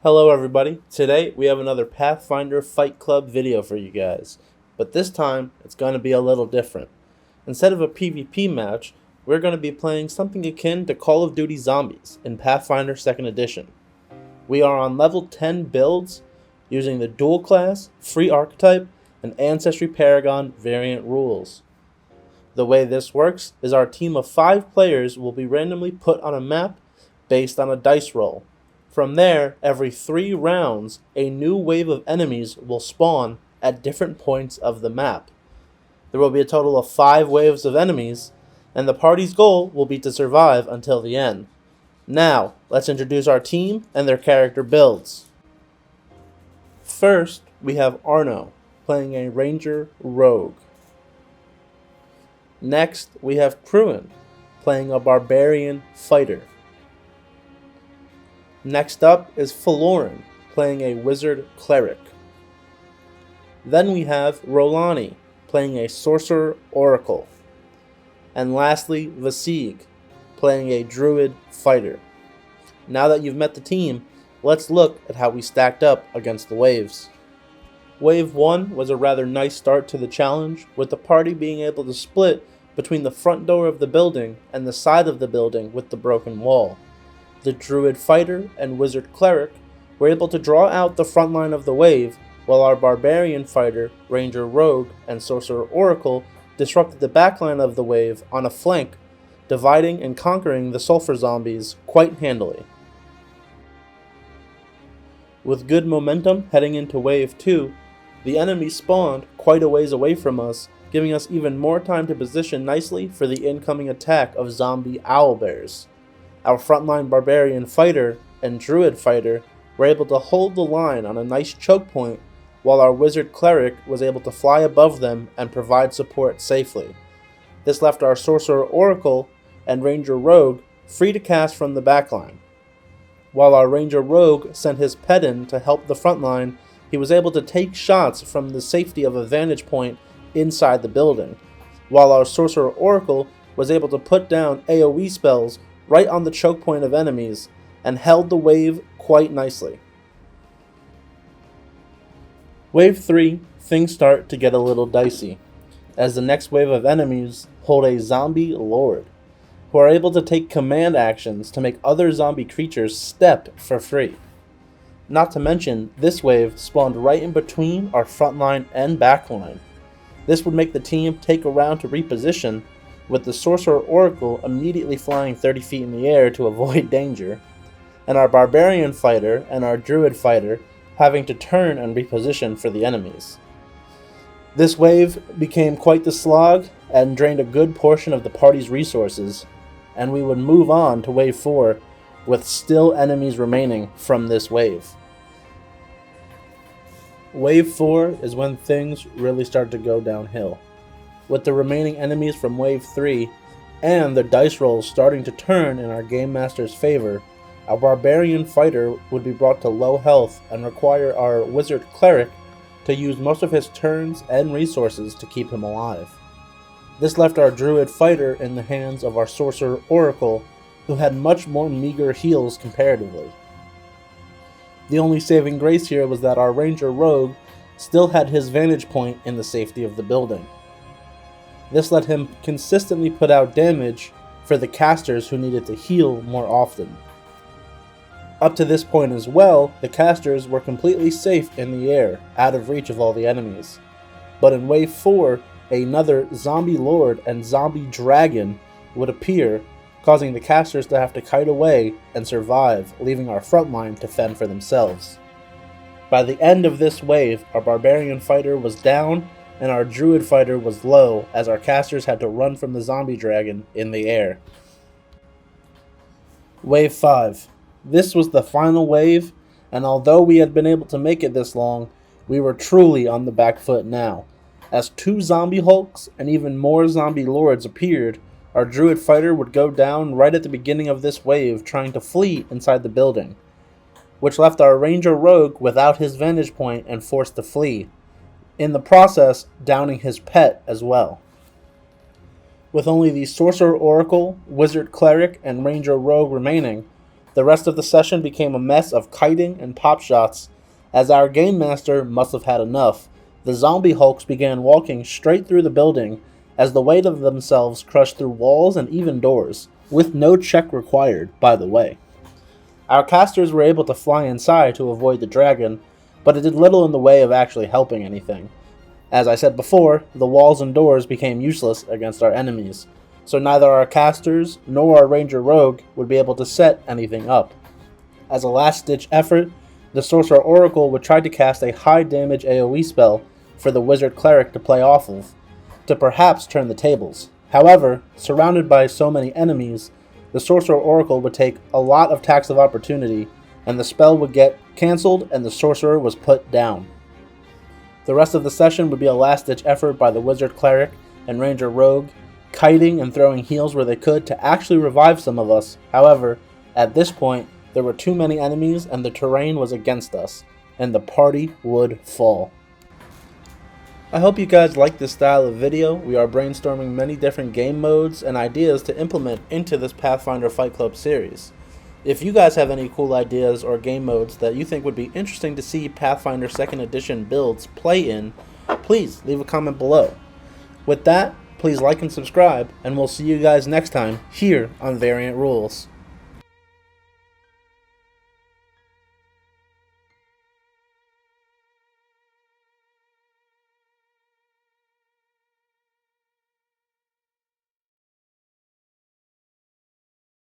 Hello everybody, today we have another Pathfinder Fight Club video for you guys, but this time it's going to be a little different. Instead of a PvP match, we're going to be playing something akin to Call of Duty Zombies in Pathfinder 2nd Edition. We are on level 10 builds using the dual class, free archetype, and Ancestry Paragon variant rules. The way this works is our team of 5 players will be randomly put on a map based on a dice roll. From there, every 3 rounds, a new wave of enemies will spawn at different points of the map. There will be a total of 5 waves of enemies, and the party's goal will be to survive until the end. Now, let's introduce our team and their character builds. First, we have Arno, playing a Ranger Rogue. Next, we have Kruin, playing a Barbarian Fighter. Next up is Faloran, playing a Wizard Cleric. Then we have Rolani, playing a Sorcerer Oracle. And lastly, Vasig, playing a Druid Fighter. Now that you've met the team, let's look at how we stacked up against the waves. Wave 1 was a rather nice start to the challenge, with the party being able to split between the front door of the building and the side of the building with the broken wall. The Druid Fighter and Wizard Cleric were able to draw out the front line of the wave, while our Barbarian Fighter, Ranger Rogue, and Sorcerer Oracle disrupted the backline of the wave on a flank, dividing and conquering the Sulfur Zombies quite handily. With good momentum heading into Wave 2, the enemy spawned quite a ways away from us, giving us even more time to position nicely for the incoming attack of zombie owlbears. Our frontline Barbarian Fighter and Druid Fighter were able to hold the line on a nice choke point, while our Wizard Cleric was able to fly above them and provide support safely. This left our Sorcerer Oracle and Ranger Rogue free to cast from the backline. While our Ranger Rogue sent his pet in to help the frontline, he was able to take shots from the safety of a vantage point inside the building, while our Sorcerer Oracle was able to put down AoE spells right on the choke point of enemies, and held the wave quite nicely. Wave 3, things start to get a little dicey, as the next wave of enemies hold a zombie lord, who are able to take command actions to make other zombie creatures step for free. Not to mention, this wave spawned right in between our frontline and backline. This would make the team take a round to reposition, with the Sorcerer Oracle immediately flying 30 feet in the air to avoid danger, and our Barbarian Fighter and our Druid Fighter having to turn and reposition for the enemies. This wave became quite the slog and drained a good portion of the party's resources, and we would move on to Wave 4 with still enemies remaining from this wave. Wave 4 is when things really start to go downhill. With the remaining enemies from Wave 3 and the dice rolls starting to turn in our Game Master's favor, our Barbarian Fighter would be brought to low health and require our Wizard Cleric to use most of his turns and resources to keep him alive. This left our Druid Fighter in the hands of our Sorcerer Oracle, who had much more meager heals comparatively. The only saving grace here was that our Ranger Rogue still had his vantage point in the safety of the building. This let him consistently put out damage for the casters who needed to heal more often. Up to this point as well, the casters were completely safe in the air, out of reach of all the enemies. But in Wave 4, another Zombie Lord and Zombie Dragon would appear, causing the casters to have to kite away and survive, leaving our frontline to fend for themselves. By the end of this wave, our Barbarian Fighter was down, and our Druid Fighter was low, as our casters had to run from the Zombie Dragon in the air. Wave 5. This was the final wave, and although we had been able to make it this long, we were truly on the back foot now. As 2 Zombie Hulks and even more Zombie Lords appeared, our Druid Fighter would go down right at the beginning of this wave trying to flee inside the building, which left our Ranger Rogue without his vantage point and forced to flee, in the process downing his pet as well. With only the Sorcerer Oracle, Wizard Cleric, and Ranger Rogue remaining, The rest of the session became a mess of kiting and pop shots. As our game master must have had enough, the zombie hulks began walking straight through the building as the weight of themselves crushed through walls and even doors, with no check required, by the way. Our casters were able to fly inside to avoid the dragon, but it did little in the way of actually helping anything. As I said before, the walls and doors became useless against our enemies, so neither our casters nor our ranger rogue would be able to set anything up. As a last-ditch effort, the sorcerer oracle would try to cast a high damage AoE spell for the wizard cleric to play off of, to perhaps turn the tables. However, surrounded by so many enemies, the sorcerer oracle would take a lot of attacks of opportunity, and the spell would get cancelled and the sorcerer was put down. The rest of the session would be a last-ditch effort by the wizard cleric and ranger rogue, kiting and throwing heals where they could to actually revive some of us. However, at this point, there were too many enemies and the terrain was against us, and the party would fall. I hope you guys like this style of video. We are brainstorming many different game modes and ideas to implement into this Pathfinder Fight Club series. If you guys have any cool ideas or game modes that you think would be interesting to see Pathfinder 2nd Edition builds play in, please leave a comment below. With that, please like and subscribe, and we'll see you guys next time here on Variant Rules.